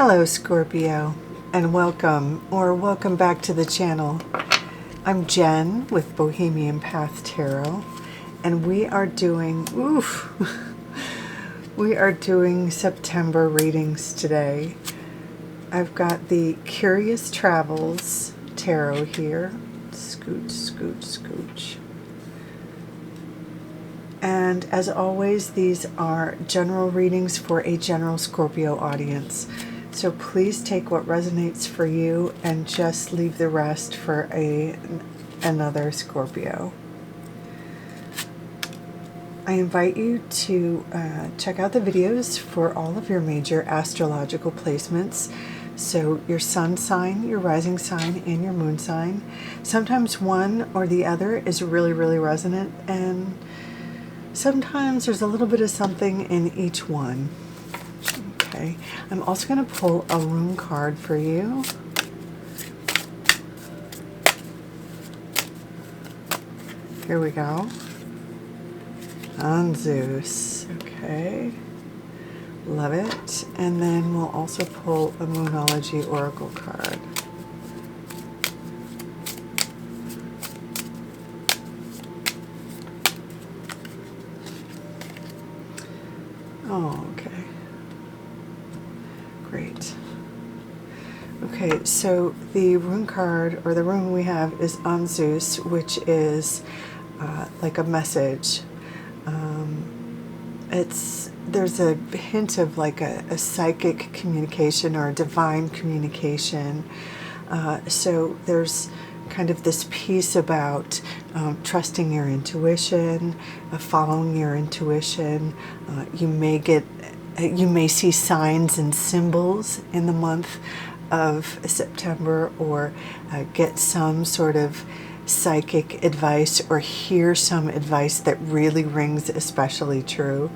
Hello Scorpio, and welcome back to the channel. I'm Jen with Bohemian Path Tarot, and we are doing September readings today. I've got the Curious Travels Tarot here. Scooch. And as always, these are general readings for a general Scorpio audience. So please take what resonates for you and just leave the rest for another Scorpio. I invite you to check out the videos for all of your major astrological placements. So your sun sign, your rising sign, and your moon sign. Sometimes one or the other is really, really resonant, and sometimes there's a little bit of something in each one. Okay, I'm also going to pull a rune card for you. Here we go. On Zeus. Okay. Love it. And then we'll also pull a Moonology Oracle card. Oh, okay. Great. Okay, so the rune card, or the rune we have, is on Zeus, which is like a message. There's a hint of like a psychic communication or a divine communication. So there's kind of this piece about trusting your intuition, following your intuition. You may see signs and symbols in the month of September, or get some sort of psychic advice, or hear some advice that really rings especially true.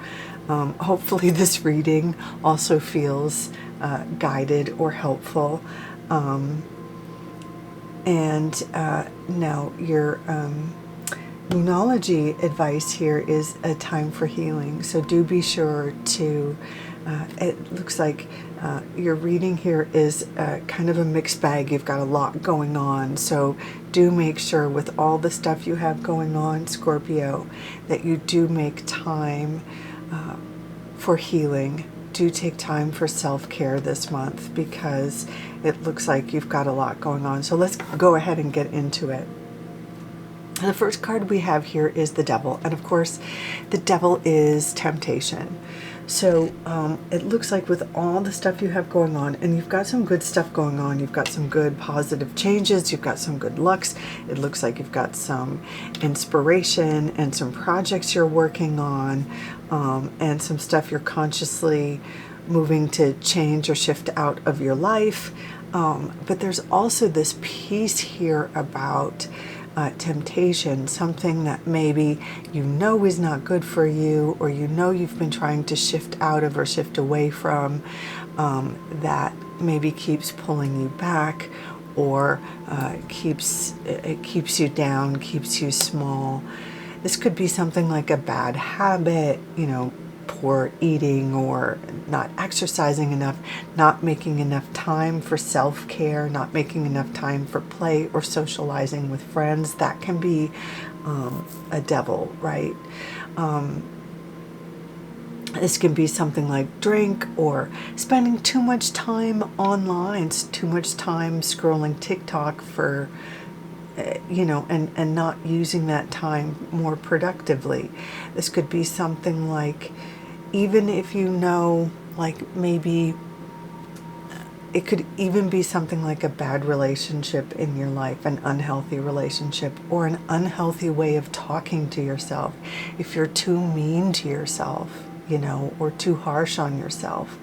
Hopefully this reading also feels guided or helpful. Now your Moonology advice here is a time for healing. So do be sure to, it looks like your reading here is kind of a mixed bag. You've got a lot going on. So do make sure with all the stuff you have going on, Scorpio, that you do make time for healing. Do take time for self-care this month, because it looks like you've got a lot going on. So let's go ahead and get into it. The first card we have here is the Devil, and of course the Devil is temptation. So it looks like with all the stuff you have going on, and you've got some good stuff going on, you've got some good positive changes, you've got some good lucks, it looks like you've got some inspiration and some projects you're working on, and some stuff you're consciously moving to change or shift out of your life. But there's also this piece here about temptation, something that maybe you know is not good for you, or you know you've been trying to shift out of or shift away from, that maybe keeps pulling you back, or it keeps you down, keeps you small. This could be something like a bad habit, poor eating, or not exercising enough, not making enough time for self-care, not making enough time for play or socializing with friends. That can be a devil, right? This can be something like drink, or spending too much time online, too much time scrolling TikTok for and not using that time more productively. This could be something like, even if like maybe it could even be something like a bad relationship in your life, an unhealthy relationship, or an unhealthy way of talking to yourself. If you're too mean to yourself, or too harsh on yourself,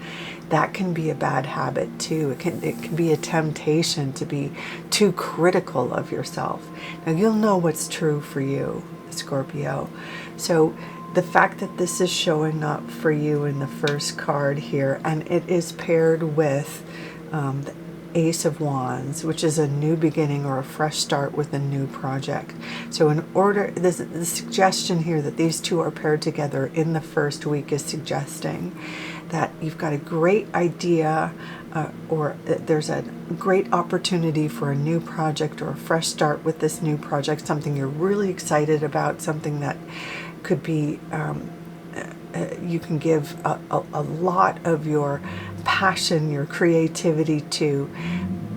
that can be a bad habit too. It can be a temptation to be too critical of yourself. Now you'll know what's true for you, Scorpio. So the fact that this is showing up for you in the first card here, and it is paired with the Ace of Wands, which is a new beginning or a fresh start with a new project. So in order, the suggestion here that these two are paired together in the first week is suggesting that you've got a great idea, or there's a great opportunity for a new project or a fresh start with this new project, something you're really excited about, something that could be, you can give a lot of your passion, your creativity to,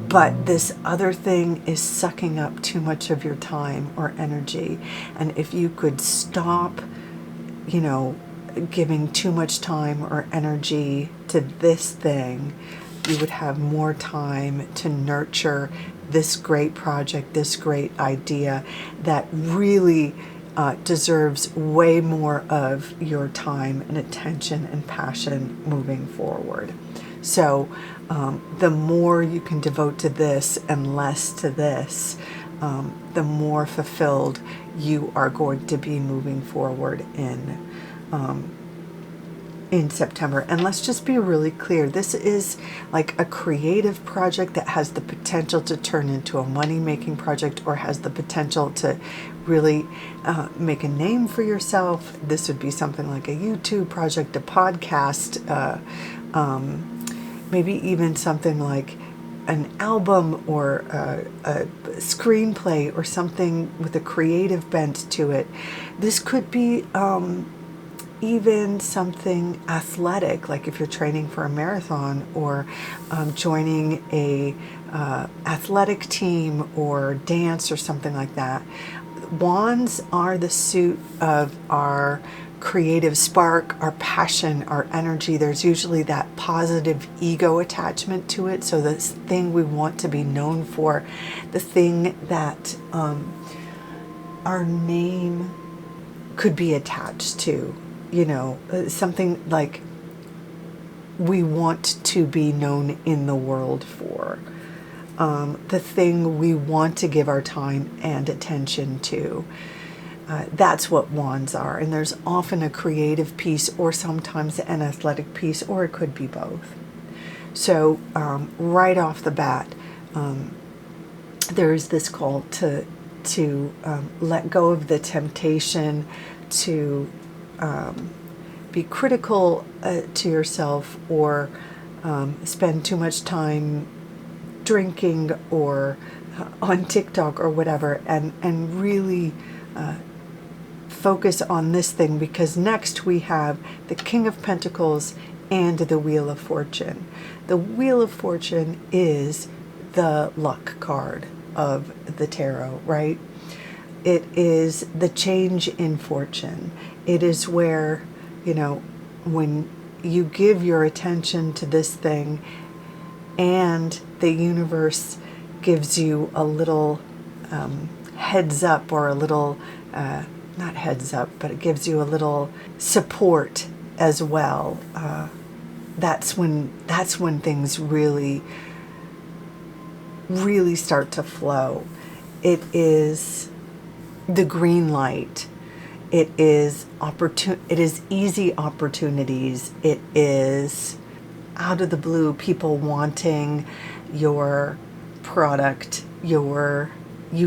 but this other thing is sucking up too much of your time or energy. And if you could stop, giving too much time or energy to this thing, you would have more time to nurture this great project, this great idea that really deserves way more of your time and attention and passion moving forward. So the more you can devote to this and less to this, the more fulfilled you are going to be moving forward in September. And let's just be really clear, this is like a creative project that has the potential to turn into a money-making project, or has the potential to really make a name for yourself. This would be something like a YouTube project, a podcast, maybe even something like an album or a screenplay or something with a creative bent to it. This could be even something athletic, like if you're training for a marathon, or joining a athletic team or dance or something like that. Wands are the suit of our creative spark, our passion, our energy. There's usually that positive ego attachment to it. So this thing we want to be known for, the thing that our name could be attached to, something like we want to be known in the world for, the thing we want to give our time and attention to. That's what wands are. And there's often a creative piece, or sometimes an athletic piece, or it could be both. So right off the bat, there is this call to let go of the temptation to be critical to yourself, or spend too much time drinking or on TikTok or whatever, and really focus on this thing, because next we have the King of Pentacles and the Wheel of Fortune. The Wheel of Fortune is the luck card of the tarot, right? It is the change in fortune. It is where, when you give your attention to this thing and the universe gives you a little heads up, or a little, not heads up, but it gives you a little support as well. That's when things really start to flow. It is the green light. It is easy opportunities. It is out of the blue people wanting your product. You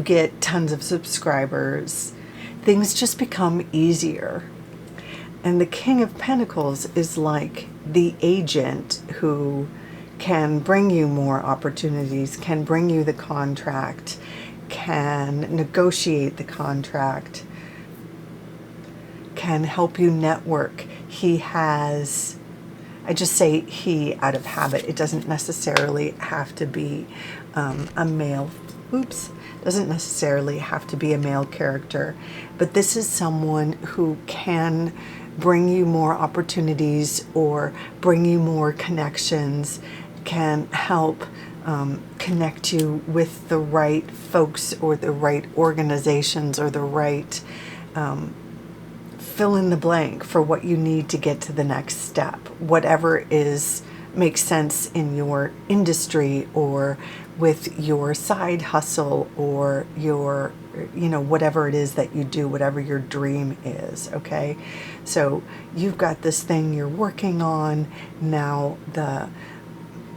get tons of subscribers. Things just become easier. And the King of Pentacles is like the agent who can bring you more opportunities, can bring you the contract, can negotiate the contract, can help you network. He has, I just say he out of habit. It doesn't necessarily have to be a male. Doesn't necessarily have to be a male character, but this is someone who can bring you more opportunities or bring you more connections, can help connect you with the right folks or the right organizations or the right fill in the blank for what you need to get to the next step, whatever makes sense in your industry or with your side hustle or your, whatever it is that you do, whatever your dream is, okay? So you've got this thing you're working on. Now the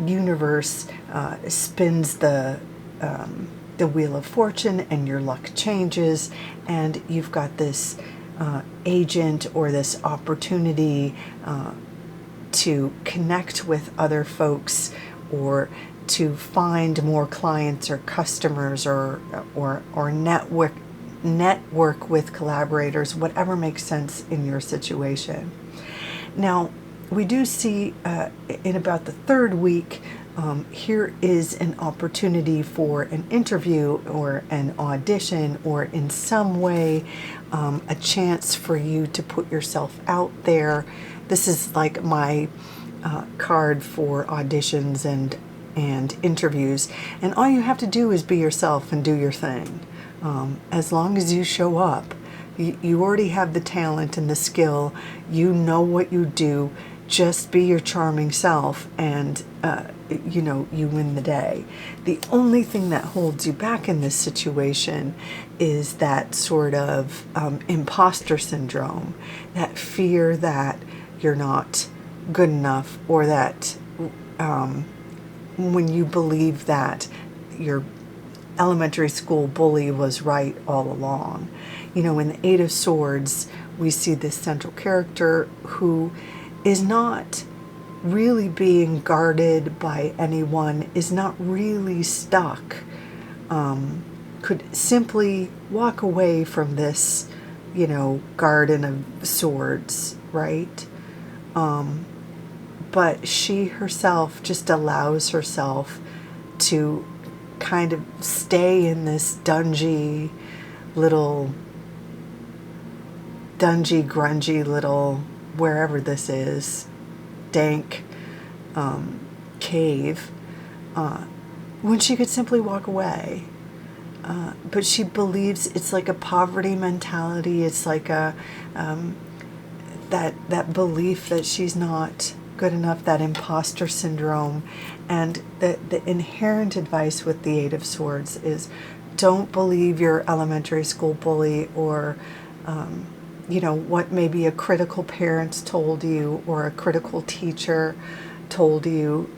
universe spins the Wheel of Fortune and your luck changes, and you've got this agent or this opportunity to connect with other folks, or to find more clients or customers, or network with collaborators, whatever makes sense in your situation. Now, we do see in about the third week, here is an opportunity for an interview or an audition, or in some way a chance for you to put yourself out there. This is like my card for auditions and interviews, and all you have to do is be yourself and do your thing. As long as you show up, you already have the talent and the skill. You know what you do. Just be your charming self, and you win the day. The only thing that holds you back in this situation is that sort of imposter syndrome, that fear that you're not good enough, or that when you believe that your elementary school bully was right all along. In the Eight of Swords, we see this central character who is not really being guarded by anyone, is not really stuck, could simply walk away from this, garden of swords, right? But she herself just allows herself to kind of stay in this grungy little, wherever this is, dank cave, when she could simply walk away. But she believes it's like a poverty mentality. It's like a that belief that she's not good enough, that imposter syndrome. And the inherent advice with the Eight of Swords is, don't believe your elementary school bully, or what maybe a critical parent told you, or a critical teacher told you.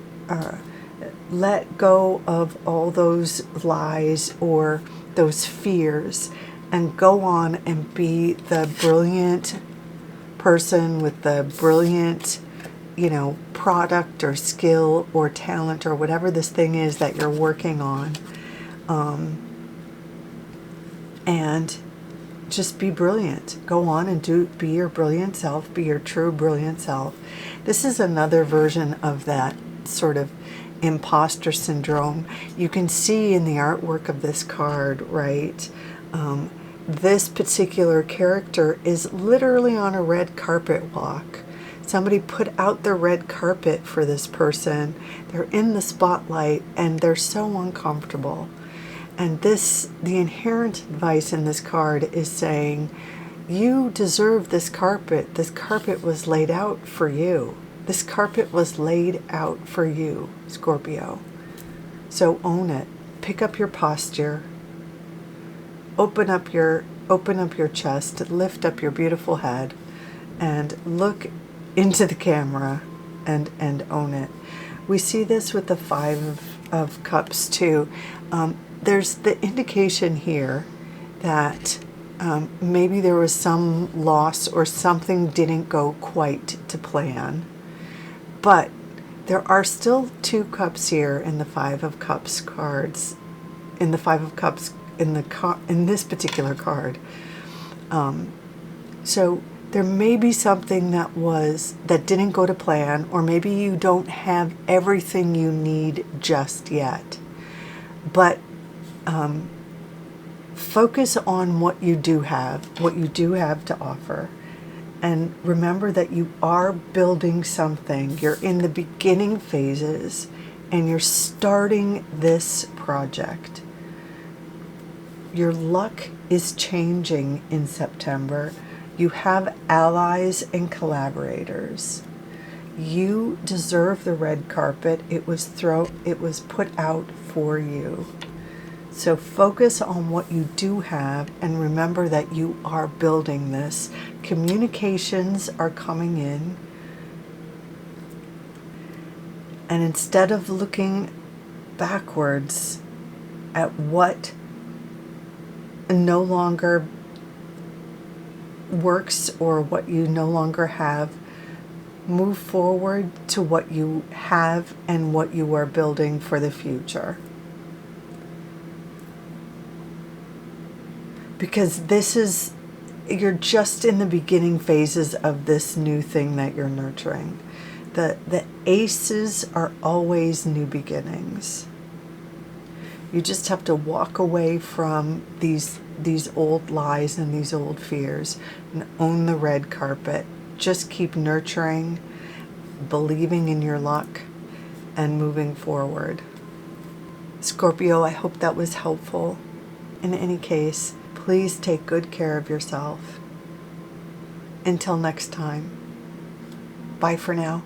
Let go of all those lies or those fears, and go on and be the brilliant person with the brilliant, product or skill or talent, or whatever this thing is that you're working on. And just be brilliant. Go on and be your brilliant self, be your true brilliant self. This is another version of that sort of imposter syndrome. You can see in the artwork of this card, right? This particular character is literally on a red carpet walk. Somebody put out the red carpet for this person. They're in the spotlight and they're so uncomfortable. And the inherent advice in this card is saying, you deserve this carpet. This carpet was laid out for you. This carpet was laid out for you, Scorpio. So own it. Pick up your posture. Open up your chest. Lift up your beautiful head, and look into the camera and own it. We see this with the Five of Cups too. There's the indication here that maybe there was some loss, or something didn't go quite to plan. But there are still two cups here in the Five of Cups cards, in the Five of Cups in this particular card. So there may be something that didn't go to plan, or maybe you don't have everything you need just yet. But focus on what you do have to offer. And remember that you are building something. You're in the beginning phases, and you're starting this project. Your luck is changing in September. You have allies and collaborators. You deserve the red carpet. It was put out for you. So focus on what you do have, and remember that you are building this. Communications are coming in. And instead of looking backwards at what no longer works, or what you no longer have, Move forward to what you have and what you are building for the future. Because you're just in the beginning phases of this new thing that you're nurturing. The aces are always new beginnings. You just have to walk away from these old lies and these old fears and own the red carpet. Just keep nurturing, believing in your luck, and moving forward. Scorpio, I hope that was helpful. In any case, please take good care of yourself. Until next time, bye for now.